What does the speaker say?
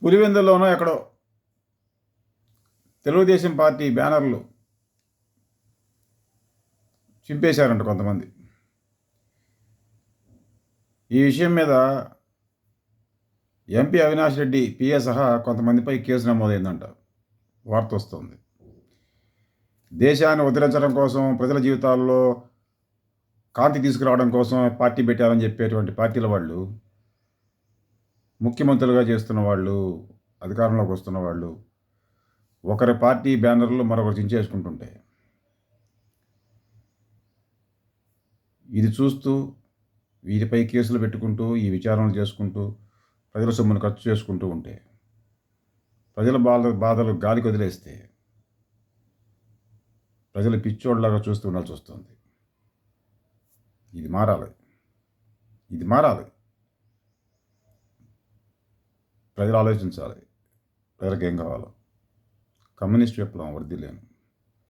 పులివెందుల్లోనో ఎక్కడో తెలుగుదేశం పార్టీ బ్యానర్లు చింపేశారంట కొంతమంది. ఈ విషయం మీద ఎంపీ అవినాష్ రెడ్డి పిఏ సహా కొంతమందిపై కేసు నమోదైందంట. వార్త వస్తుంది. దేశాన్ని ఉద్ధరించడం కోసం, ప్రజల జీవితాల్లో కాంతి తీసుకురావడం కోసం పార్టీ పెట్టారని చెప్పేటువంటి పార్టీల వాళ్ళు, ముఖ్యమంత్రులుగా చేస్తున్న వాళ్ళు, అధికారంలోకి వస్తున్న వాళ్ళు ఒకరి పార్టీ బ్యానర్లు మరొకరు చించేసుకుంటుంటే ఇది చూస్తూ వీరిపై కేసులు పెట్టుకుంటూ ఈ విచారణలు చేసుకుంటూ ప్రజల సొమ్మును ఖర్చు చేసుకుంటూ ఉంటే ప్రజల బాధలు గాలికి వదిలేస్తే ప్రజలు పిచ్చోళ్ళలాగా చూస్తూ ఉండాల్సి వస్తుంది. ఇది మారాలి. ప్రజలు ఆలోచించాలి. ప్రజలకు ఏం కావాలో. కమ్యూనిస్ట్ విప్లవం వర్ధిల్లేను.